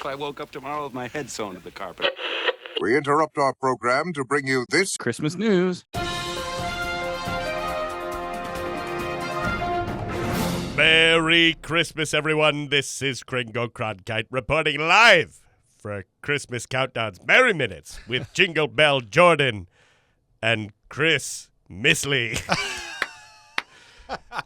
I woke up tomorrow with my head sewn to the carpet. We interrupt our program to bring you this Christmas news. Merry Christmas, everyone. This is Kringo Cronkite reporting live for Christmas Countdown's Merry Minutes with Jingle Bell Jordan and Chris Misley.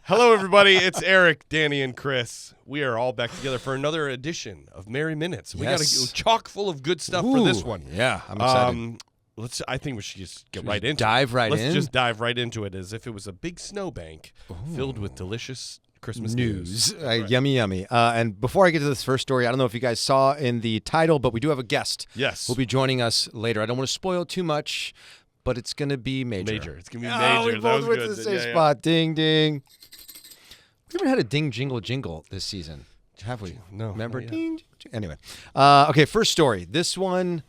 Hello, everybody. It's Eric, Danny, and Chris. We are all back together for another edition of Merry Minutes. We got a chock full of good stuff for this one. Yeah, I'm excited. I think we should just get right into dive it. right Let's in? just dive right into it as if it was a big snowbank filled with delicious Christmas news. Right. Yummy, yummy. And before I get to this first story, I don't know if you guys saw in the title, but we do have a guest. Yes. Who'll be joining us later. I don't want to spoil too much, but it's going to be major. It's going to be major. We both went to the same spot. Ding, ding. We haven't had a ding, jingle, jingle this season, have we? No. Remember? Ding, jingle. Anyway. Okay, first story. This one,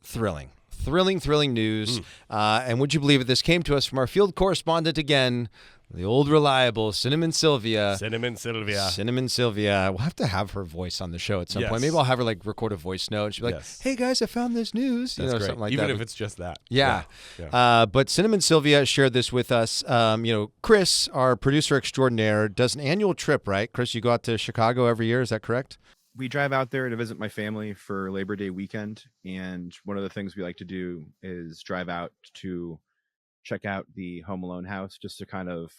thrilling. Thrilling news. And would you believe it? This came to us from our field correspondent again, the old reliable Cinnamon Sylvia. Cinnamon Sylvia. We'll have to have her voice on the show at some Yes. point. Maybe I'll have her record a voice note. And she'll be like, Yes. "Hey guys, I found this news." That's great. Something like Even that. if it's just that. Yeah. Yeah. But Cinnamon Sylvia shared this with us. Chris, our producer extraordinaire, does an annual trip, right? Chris, you go out to Chicago every year. Is that correct? We drive out there to visit my family for Labor Day weekend. And one of the things we like to do is drive out to check out the Home Alone house just to kind of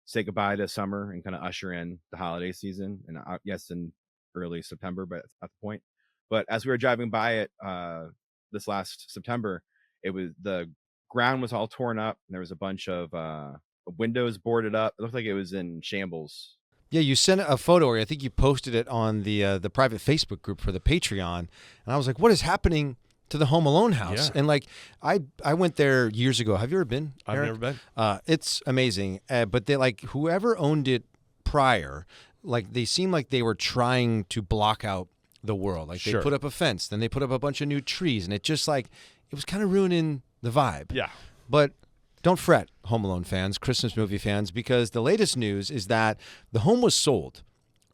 say goodbye to summer and kind of usher in the holiday season. And yes, in early September, but at the point. But as we were driving by it this last September, the ground was all torn up and there was a bunch of windows boarded up. It looked like it was in shambles. Yeah, you sent a photo, or I think you posted it on the private Facebook group for the Patreon, and I was like, "What is happening to the Home Alone house?" Yeah. And I went there years ago. Have you ever been, Eric? I've never been. It's amazing, but they whoever owned it prior, they seem like they were trying to block out the world. They Sure. put up a fence, then they put up a bunch of new trees, and it just it was kind of ruining the vibe. Yeah. But don't fret, Home Alone fans, Christmas movie fans, because the latest news is that the home was sold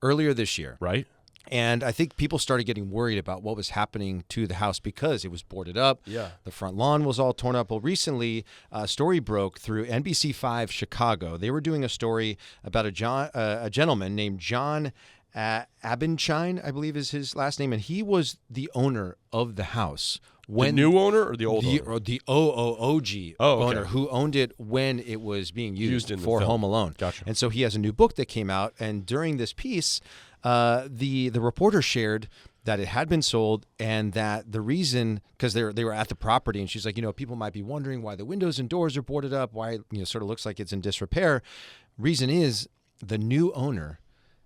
earlier this year. Right? And I think people started getting worried about what was happening to the house because it was boarded up. Yeah. The front lawn was all torn up. Well, recently, a story broke through NBC5 Chicago. They were doing a story about a gentleman named John Abendschein, I believe is his last name, and he was the owner of the house. The new owner or the old owner? The OOOG owner who owned it when it was being used in the for film. Home Alone. Gotcha. And so he has a new book that came out, and during this piece, the reporter shared that it had been sold and that the reason, because they were at the property, and she's like, people might be wondering why the windows and doors are boarded up, why it sort of looks like it's in disrepair. Reason is the new owner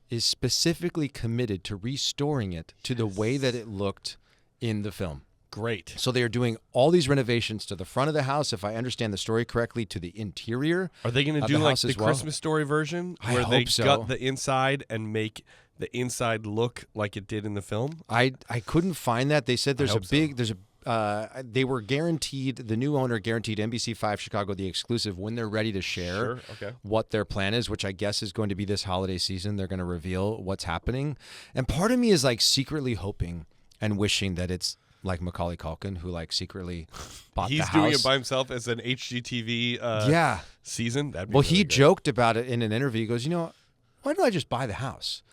is specifically committed to restoring it to the way that it looked in the film. Great. So they are doing all these renovations to the front of the house, if I understand the story correctly, to the interior. Are they going to do the Christmas Story version I they hope so. gut the inside and make the inside look like it did in the film? I couldn't find that. They said there's I hope so. they were guaranteed, the new owner guaranteed NBC5 Chicago the exclusive when they're ready to share what their plan is, which I guess is going to be this holiday season. They're going to reveal what's happening. And part of me is secretly hoping and wishing that it's like Macaulay Culkin, who secretly bought the house. He's doing it by himself as an HGTV season. That'd be he great. joked about it in an interview. He goes, why don't I just buy the house?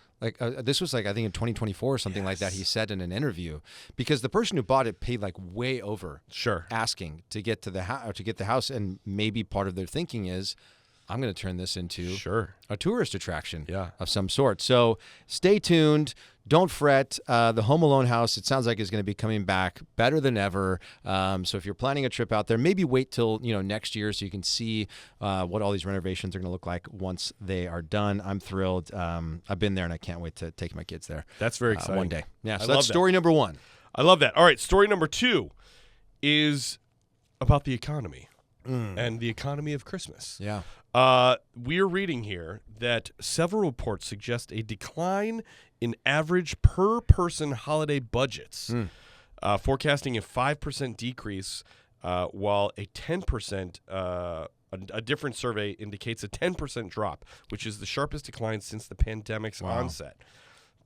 This was I think in 2024 or something like that. He said in an interview, because the person who bought it paid way over asking to get to the house, and maybe part of their thinking is, I'm going to turn this into a tourist attraction of some sort. So stay tuned. Don't fret. The Home Alone house, it sounds like, is going to be coming back better than ever. So if you're planning a trip out there, maybe wait till next year so you can see what all these renovations are going to look like once they are done. I'm thrilled. I've been there, and I can't wait to take my kids there. That's very exciting. One day. Yeah, so that's story number one. I love that. All right, story number two is about the economy and the economy of Christmas. Yeah. We're reading here that several reports suggest a decline in average per-person holiday budgets, forecasting a 5% decrease, while a 10%, a different survey indicates a 10% drop, which is the sharpest decline since the pandemic's onset.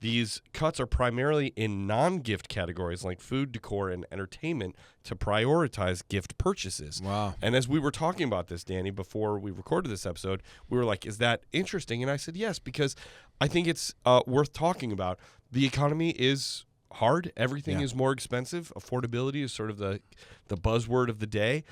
These cuts are primarily in non-gift categories like food, decor, and entertainment to prioritize gift purchases. Wow. And as we were talking about this, Danny, before we recorded this episode, we were like, is that interesting? And I said, yes, because I think it's worth talking about. The economy is hard. Everything is more expensive. Affordability is sort of the buzzword of the day.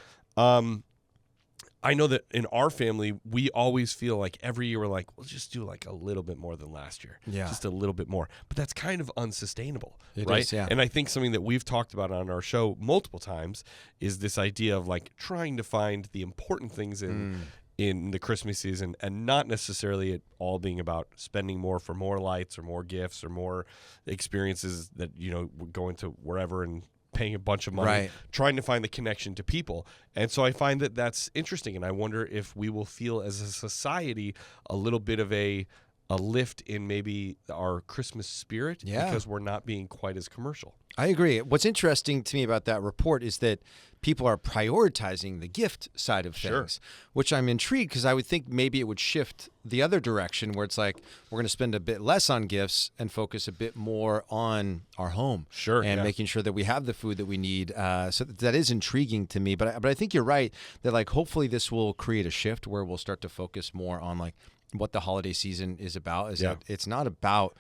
I know that in our family, we always feel like every year we're like, we'll just do like a little bit more than last year. Yeah. Just a little bit more. But that's kind of unsustainable, It right? is, yeah. And I think something that we've talked about on our show multiple times is this idea of like trying to find the important things in the Christmas season and not necessarily it all being about spending more for more lights or more gifts or more experiences that, we're going to wherever and paying a bunch of money, Right. trying to find the connection to people. And so I find that that's interesting. And I wonder if we will feel as a society a little bit of a lift in maybe our Christmas spirit because we're not being quite as commercial. I agree. What's interesting to me about that report is that people are prioritizing the gift side of things, which I'm intrigued because I would think maybe it would shift the other direction where it's like we're going to spend a bit less on gifts and focus a bit more on our home and making sure that we have the food that we need. So that is intriguing to me. But I think you're right that like hopefully this will create a shift where we'll start to focus more on like what the holiday season is about. That it's not about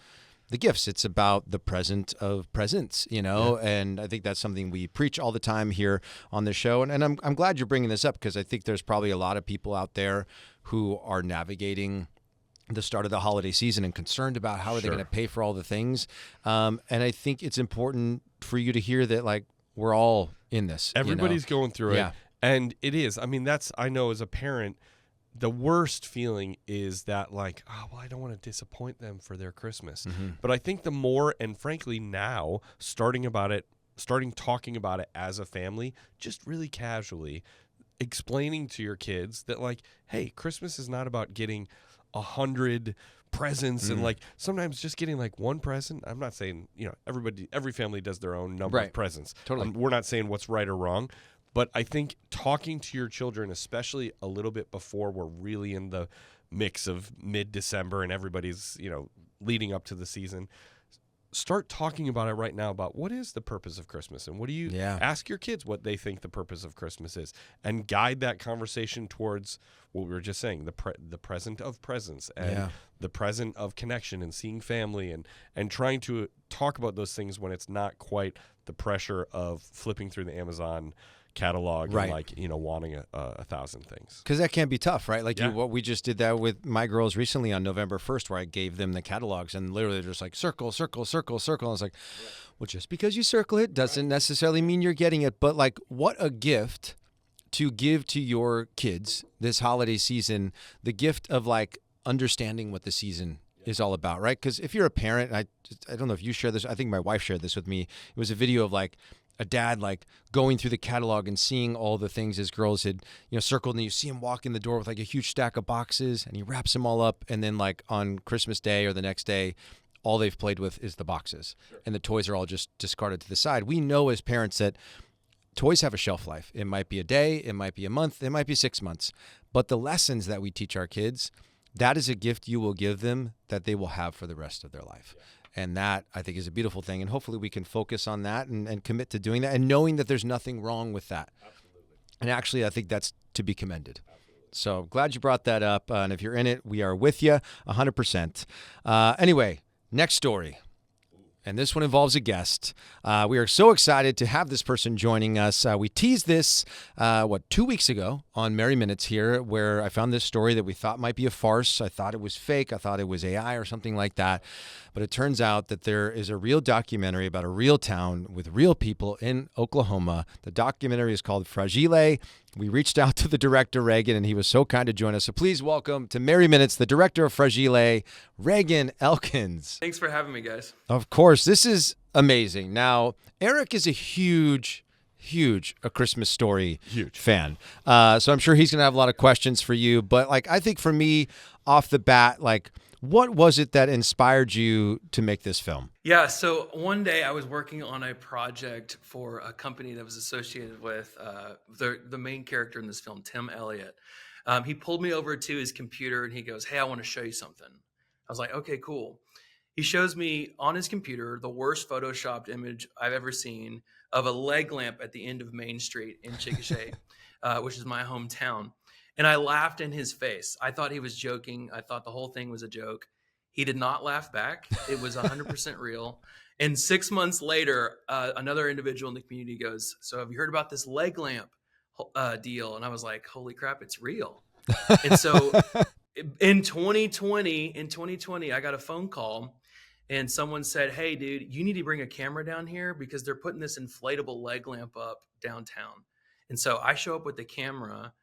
the gifts. It's about the present of presents, and I think that's something we preach all the time here on the show. And I'm glad you're bringing this up because I think there's probably a lot of people out there who are navigating the start of the holiday season and concerned about how are they going to pay for all the things. And I think it's important for you to hear that like we're all in this. Everybody's going through it. And it is. I mean, I know as a parent, the worst feeling is that like, oh, well, I don't want to disappoint them for their Christmas. But I think the more, and frankly now, starting talking about it as a family, just really casually, explaining to your kids that like, hey, Christmas is not about getting 100 presents and like sometimes just getting like one present. I'm not saying, every family does their own number of presents. Totally. We're not saying what's right or wrong. But I think talking to your children, especially a little bit before we're really in the mix of mid-December and everybody's, leading up to the season, start talking about it right now about what is the purpose of Christmas and what do you ask your kids what they think the purpose of Christmas is and guide that conversation towards what we were just saying, the present of presence and the present of connection and seeing family and trying to talk about those things when it's not quite the pressure of flipping through the Amazon catalog and like wanting a 1,000 things because that can be tough, right? Like what we just did that with my girls recently on November 1st where I gave them the catalogs and literally they're just like circle, circle, circle, circle. I was like, well, just because you circle it doesn't necessarily mean you're getting it, but like what a gift to give to your kids this holiday season, the gift of like understanding what the season is all about, right? Because if you're a parent, I don't know if you share this, I think my wife shared this with me. It was a video of like a dad like going through the catalog and seeing all the things his girls had circled, and you see him walk in the door with like a huge stack of boxes and he wraps them all up, and then like on Christmas Day or the next day all they've played with is the boxes and the toys are all just discarded to the side. We know as parents that toys have a shelf life. It might be a day, it might be a month, it might be 6 months, but the lessons that we teach our kids, that is a gift you will give them that they will have for the rest of their life. And that, I think, is a beautiful thing. And hopefully we can focus on that and commit to doing that and knowing that there's nothing wrong with that. Absolutely. And actually, I think that's to be commended. Absolutely. So glad you brought that up. And if you're in it, we are with you 100%. Anyway, next story. And this one involves a guest. We are so excited to have this person joining us. We teased this, 2 weeks ago on Merry Minutes here, where I found this story that we thought might be a farce. I thought it was fake. I thought it was AI or something like that. But it turns out that there is a real documentary about a real town with real people in Oklahoma. The documentary is called Fragilé. We reached out to the director, Reagan, and he was so kind to join us. So please welcome to Merry Minutes, the director of Fragilé, Reagan Elkins. Thanks for having me, guys. Of course. This is amazing. Now, Eric is a huge A Christmas Story fan. So I'm sure he's going to have a lot of questions for you. But I think for me, off the bat, what was it that inspired you to make this film? Yeah, so one day I was working on a project for a company that was associated with the main character in this film, Tim Elliott. He pulled me over to his computer and he goes, "Hey, I want to show you something." I was like, "Okay, cool." He shows me on his computer the worst photoshopped image I've ever seen of a leg lamp at the end of Main Street in Chickasha, which is my hometown. And I laughed in his face. I thought he was joking. I thought the whole thing was a joke. He did not laugh back. It was 100% real. And 6 months later, another individual in the community goes, "So have you heard about this leg lamp deal?" And I was like, "Holy crap, it's real." And so in 2020, I got a phone call and someone said, "Hey, dude, you need to bring a camera down here because they're putting this inflatable leg lamp up downtown." And so I show up with the camera,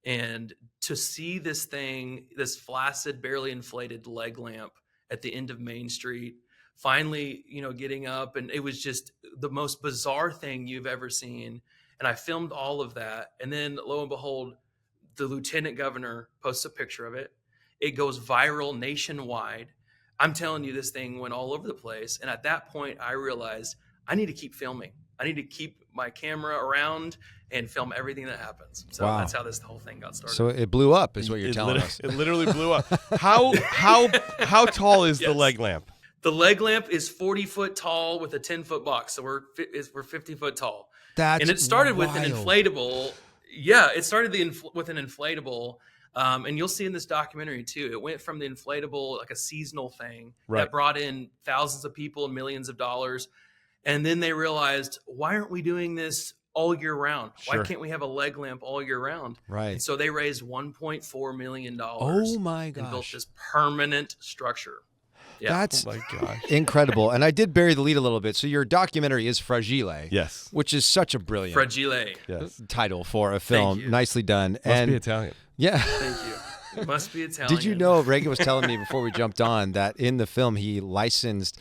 and to see this thing, this flaccid, barely inflated leg lamp at the end of Main Street, finally, getting up, and it was just the most bizarre thing you've ever seen. And I filmed all of that. And then lo and behold, the lieutenant governor posts a picture of it. It goes viral nationwide. I'm telling you, this thing went all over the place. And at that point, I realized I need to keep filming. I need to keep my camera around and film everything that happens. So Wow. That's how this whole thing got started. So it blew up, is what you're telling us. It literally blew up. How tall is the leg lamp? The leg lamp is 40 foot tall with a 10-foot box. So we're 50 foot tall. That's and it started with an wild. inflatable. Yeah, it started with an inflatable. And you'll see in this documentary too, it went from the inflatable, like a seasonal thing that brought in thousands of people and millions of dollars. And then they realized, why aren't we doing this all year round? Sure. Why can't we have a leg lamp all year round? Right. And so they raised $1.4 million. Oh my gosh. And built this permanent structure. Yeah. That's Oh my gosh. incredible. And I did bury the lead a little bit. So your documentary is Fragilé. Yes. Which is such a brilliant Fragilé. Yes. title for a film. you. Nicely done. Must be Italian. Yeah. Thank you. It must be Italian. Did you know, Reagan was telling me before we jumped on, that in the film he licensed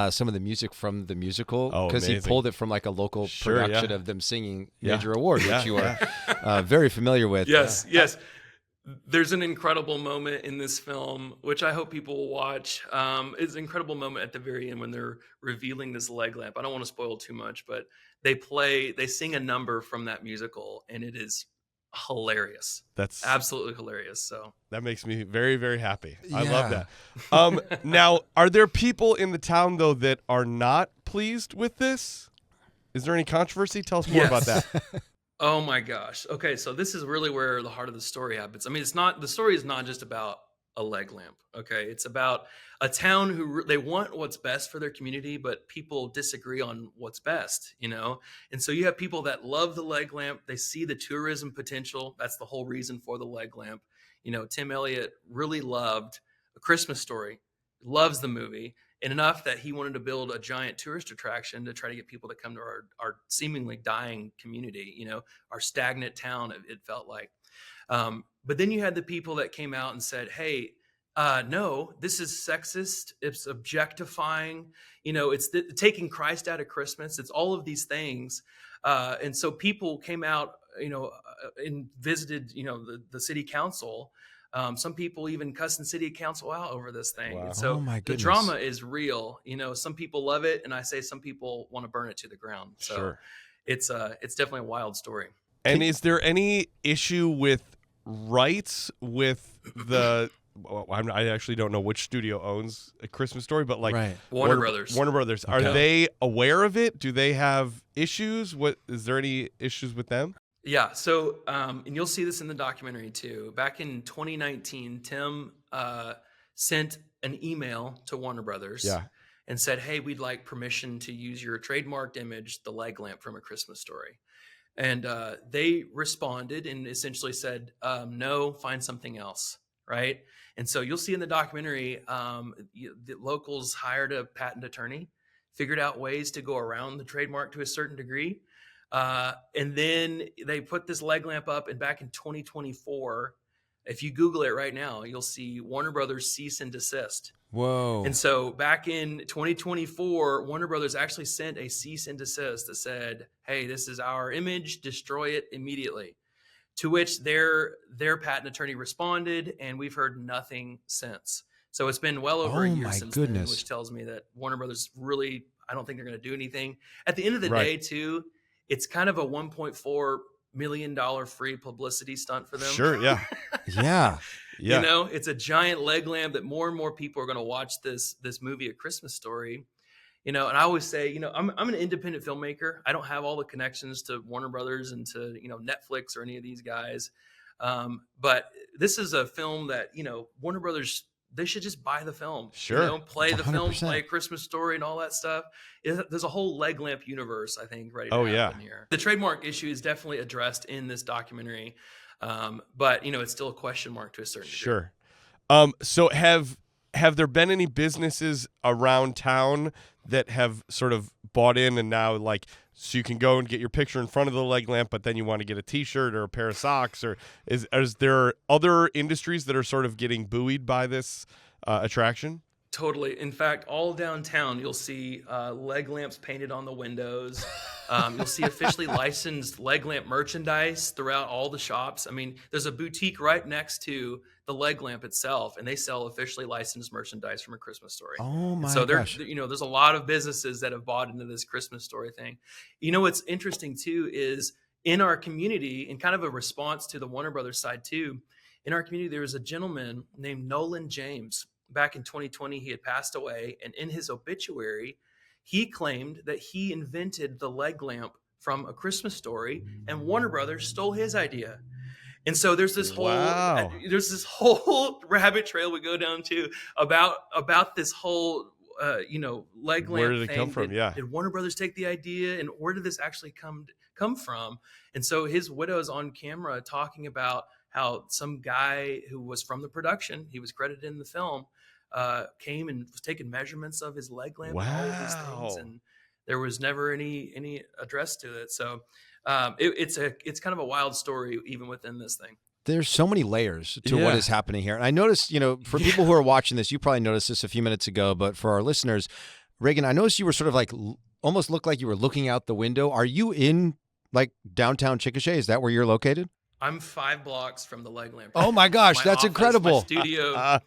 some of the music from the musical because he amazing. pulled it from like a local production yeah. of them singing Yeah. Major Award, Yeah, which you are very familiar with. Yes, yes. There's an incredible moment in this film, which I hope people will watch. It's an incredible moment at the very end when they're revealing this leg lamp. I don't want to spoil too much, but they sing a number from that musical, and it is hilarious. That's Absolutely hilarious. So that makes me very, very happy. I Yeah. love that. Now, are there people in the town though that are not pleased with this? Is there any controversy? Tell us more about that. Oh my gosh. Okay, so this is really where the heart of the story happens. I mean, the story is not just about a leg lamp. Okay, it's about a town who they want what's best for their community, but people disagree on what's best, And so you have people that love the leg lamp. They see the tourism potential. That's the whole reason for the leg lamp. Tim Elliott really loved A Christmas Story, loves the movie, and enough that he wanted to build a giant tourist attraction to try to get people to come to our seemingly dying community, our stagnant town, it felt like. But then you had the people that came out and said, hey, no, this is sexist. It's objectifying. It's taking Christ out of Christmas. It's all of these things. And so people came out, and visited, the city council. Some people even cussing city council out over this thing. Wow. And so Oh, my the goodness. drama is real. Some people love it, and I say some people want to burn it to the ground. So Sure. it's definitely a wild story. And is there any issue with rights with the? Well, I actually don't know which studio owns A Christmas Story, but like Right. Warner Brothers. Warner Brothers. Are Okay. they aware of it? Do they have issues? What is there any issues with them? Yeah. So, and you'll see this in the documentary too. Back in 2019, Tim sent an email to Warner Brothers and said, hey, we'd like permission to use your trademarked image, the leg lamp from A Christmas Story. And they responded and essentially said, no, find something else. Right. And so you'll see in the documentary, the locals hired a patent attorney, figured out ways to go around the trademark to a certain degree. And then they put this leg lamp up, and back in 2024, if you Google it right now, you'll see Warner Brothers cease and desist. Whoa. And so back in 2024, Warner Brothers actually sent a cease and desist that said, hey, this is our image, destroy it immediately. To which their patent attorney responded, and we've heard nothing since. So it's been well over a year my since goodness. then, which tells me that Warner Brothers really, I don't think they're going to do anything. At the end of the day, too, it's kind of a $1.4 million free publicity stunt for them. Sure, yeah. Yeah. Yeah. You know, it's a giant leg lamp that more and more people are going to watch this movie, A Christmas Story. You know, and I always say, you know, I'm an independent filmmaker. I don't have all the connections to Warner Brothers and to, you know, Netflix or any of these guys. But this is a film that, you know, Warner Brothers, they should just buy the film. Sure. You know, play the film, 100%. play A Christmas Story and all that stuff. There's a whole leg lamp universe, I think, ready to Oh, happen yeah. here. The trademark issue is definitely addressed in this documentary. But, you know, it's still a question mark to a certain degree. Sure. So have there been any businesses around town that have sort of bought in and now, like, so you can go and get your picture in front of the leg lamp, but then you want to get a T-shirt or a pair of socks, or is there other industries that are sort of getting buoyed by this attraction? Totally. In fact, all downtown, you'll see leg lamps painted on the windows. You'll see officially licensed leg lamp merchandise throughout all the shops. I mean, there's a boutique right next to the leg lamp itself, and they sell officially licensed merchandise from A Christmas Story. Oh my so gosh. you know, there's a lot of businesses that have bought into this Christmas Story thing. You know, what's interesting too is in our community, and kind of a response to the Warner Brothers side too, in our community, there was a gentleman named Nolan James. Back in 2020, he had passed away, and in his obituary, he claimed that he invented the leg lamp from A Christmas Story, and Warner Brothers stole his idea. And so there's this whole rabbit trail we go down to about this whole you know, leg lamp. Where did it thing. come from? Did Warner Brothers take the idea, and where did this actually come from? And so his widow's on camera talking about how some guy who was from the production, he was credited in the film, came and was taking measurements of his leg lamp and all of these things, and there was never any address to it. So it's kind of a wild story even within this thing. There's so many layers to what is happening here. And I noticed, you know, for people who are watching this, you probably noticed this a few minutes ago, but for our listeners, Reagan, I noticed you were sort of like almost looked like you were looking out the window. Are you in like downtown Chickasha? Is that where you're located? I'm 5 blocks from the leg lamp. Oh my gosh, that's incredible. My studio.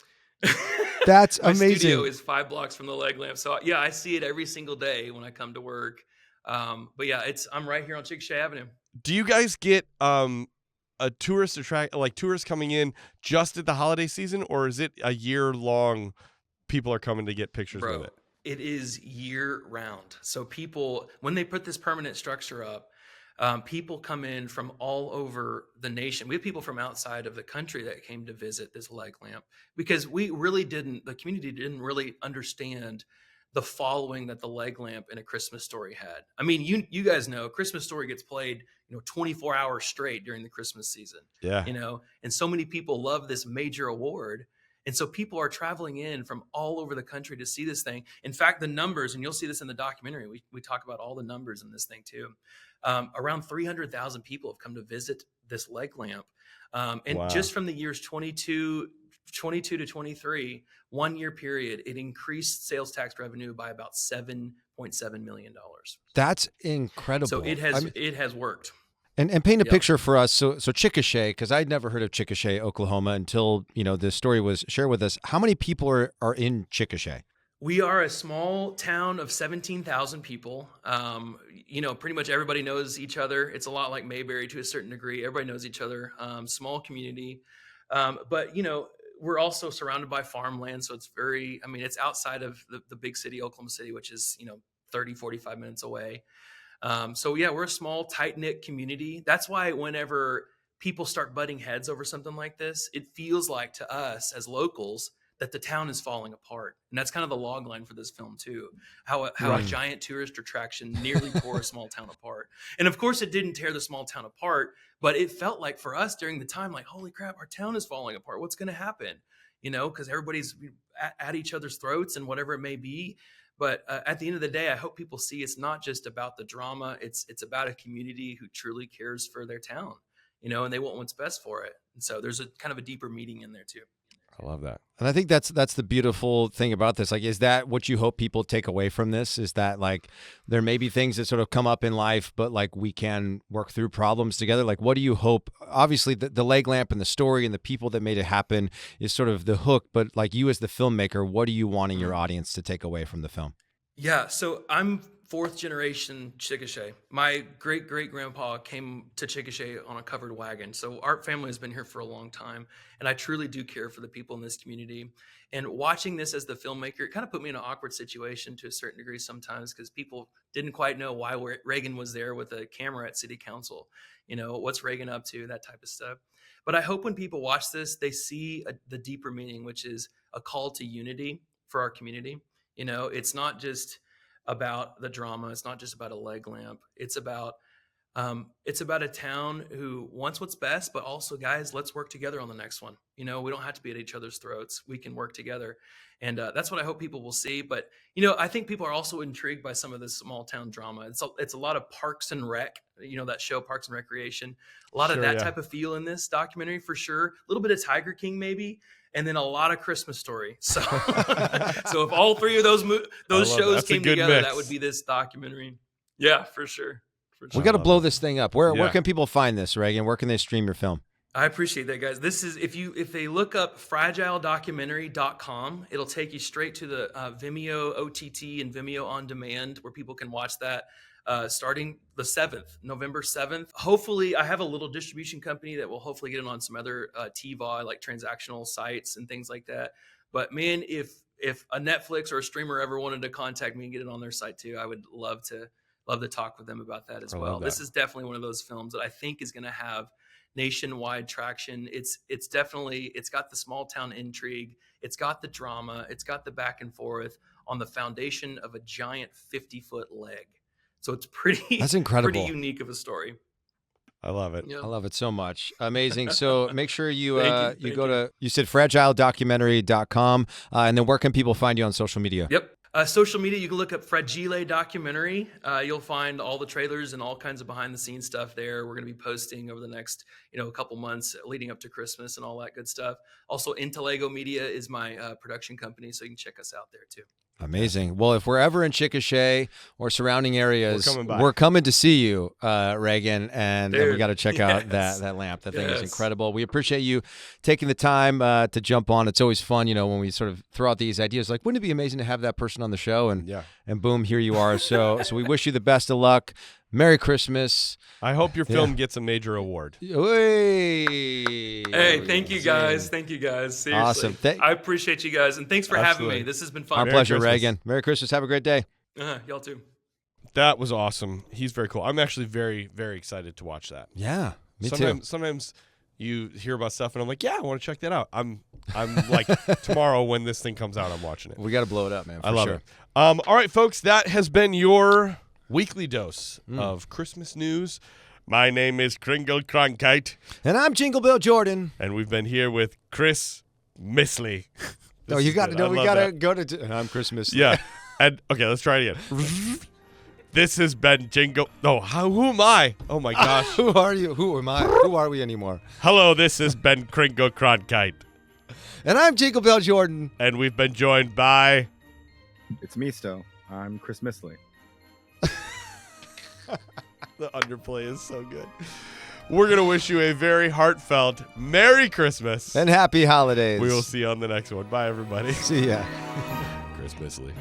That's my amazing. studio is 5 blocks from the leg lamp. So yeah, I see it every single day when I come to work. But yeah, I'm right here on Chickasha Avenue. Do you guys get a tourist like tourists coming in just at the holiday season, or is it a year long? People are coming to get pictures with it. It is year round. So people, when they put this permanent structure up, people come in from all over the nation. We have people from outside of the country that came to visit this leg lamp because the community didn't really understand the following that the leg lamp in A Christmas Story had. I mean, you guys know Christmas Story gets played, 24 hours straight during the Christmas season. Yeah. And so many people love this major award. And so people are traveling in from all over the country to see this thing. In fact, the numbers, and you'll see this in the documentary, we talk about all the numbers in this thing too. Around 300,000 people have come to visit this leg lamp. Just from the years 22 to 23, 1 year period, it increased sales tax revenue by about $7.7 million. That's incredible. So it has worked. And paint a picture for us. So Chickasha, because I'd never heard of Chickasha, Oklahoma, until this story was shared with us. How many people are in Chickasha? We are a small town of 17,000 people. Pretty much everybody knows each other. It's a lot like Mayberry to a certain degree. Everybody knows each other. Small community, but we're also surrounded by farmland, so it's it's outside of the big city, Oklahoma City, which is 30, 45 minutes away. We're a small, tight-knit community. That's why whenever people start butting heads over something like this, it feels like to us as locals that the town is falling apart. And that's kind of the log line for this film too, how a giant tourist attraction nearly tore a small town apart. And of course it didn't tear the small town apart, but it felt like for us during the time, like, holy crap, our town is falling apart. What's going to happen? Because everybody's at each other's throats and whatever it may be. But at the end of the day, I hope people see it's not just about the drama. It's about a community who truly cares for their town, and they want what's best for it. And so there's a kind of a deeper meaning in there too. I love that. And I think that's the beautiful thing about this. Like, is that what you hope people take away from this? Is that like there may be things that sort of come up in life, but like we can work through problems together? Like, what do you hope? Obviously, the leg lamp and the story and the people that made it happen is sort of the hook. But like you as the filmmaker, what are you wanting your audience to take away from the film? Yeah, so I'm fourth generation Chickasha. My great grandpa came to Chickasha on a covered wagon. So our family has been here for a long time, and I truly do care for the people in this community. And watching this as the filmmaker, it kind of put me in an awkward situation to a certain degree sometimes, because people didn't quite know why Reagan was there with a camera at city council. You know, what's Reagan up to, that type of stuff. But I hope when people watch this, they see the deeper meaning, which is a call to unity for our community. You know, it's not just about the drama. It's not just about a leg lamp. It's about a town who wants what's best, but also, guys, let's work together on the next one. You know, we don't have to be at each other's throats. We can work together. And that's what I hope people will see. But, you know, I think people are also intrigued by some of this small town drama. It's a lot of Parks and Rec, you know, that show Parks and Recreation, a lot of that type of feel in this documentary for sure. A little bit of Tiger King maybe, and then a lot of Christmas Story. So, so if all three of those shows came together, that would be this documentary. Yeah, for sure. We got to blow this thing up. Where can people find this, Reagan? Where can they stream your film? I appreciate that, guys. This is if they look up fragiledocumentary.com, it'll take you straight to the Vimeo OTT and Vimeo On Demand, where people can watch that starting the 7th, November 7th. Hopefully, I have a little distribution company that will hopefully get it on some other TVOD, like transactional sites and things like that. But man, if a Netflix or a streamer ever wanted to contact me and get it on their site too, I would love to talk with them about that as well. This is definitely one of those films that I think is going to have nationwide traction. It's got the small town intrigue. It's got the drama. It's got the back and forth on the foundation of a giant 50-foot leg. So it's that's incredible. Pretty unique of a story. I love it. Yep. I love it so much. Amazing. So make sure you said fragiledocumentary.com, and then where can people find you on social media? Yep. Social media, you can look up Fragilé documentary. You'll find all the trailers and all kinds of behind the scenes stuff there. We're going to be posting over the next, a couple months leading up to Christmas and all that good stuff. Also, Intellego Media is my production company, so you can check us out there too. Amazing. Well, if we're ever in Chickasha or surrounding areas, we're coming to see you, Reagan, and we got to check out that lamp. That thing is incredible. We appreciate you taking the time to jump on. It's always fun, when we sort of throw out these ideas. Like, wouldn't it be amazing to have that person on the show? And boom, here you are. So we wish you the best of luck. Merry Christmas. I hope your film gets a major award. Hey, thank you guys. Thank you guys. Seriously. Awesome. I appreciate you guys. And thanks for having me. This has been fun. Our pleasure, Reagan. Merry Christmas. Have a great day. Y'all too. That was awesome. He's very cool. I'm actually very, very excited to watch that. Yeah, me too. Sometimes you hear about stuff and I'm like, I want to check that out. I'm like, tomorrow when this thing comes out, I'm watching it. We got to blow it up, man. I love it. All right, folks, that has been your weekly dose of Christmas news. My name is Kringle Cronkite. And I'm Jingle-filled Jordan. And we've been here with Chris Misley. No, you got to go to. And I'm Chris Misley. Yeah. And okay, let's try it again. This has been Jingle. No, who am I? Oh my gosh. Who are you? Who am I? Who are we anymore? Hello, this has been Kringle Cronkite. And I'm Jingle-filled Jordan. And we've been joined by. It's me still. I'm Chris Misley. The underplay is so good. We're going to wish you a very heartfelt Merry Christmas. And Happy Holidays. We will see you on the next one. Bye, everybody. See ya. Chris Misley.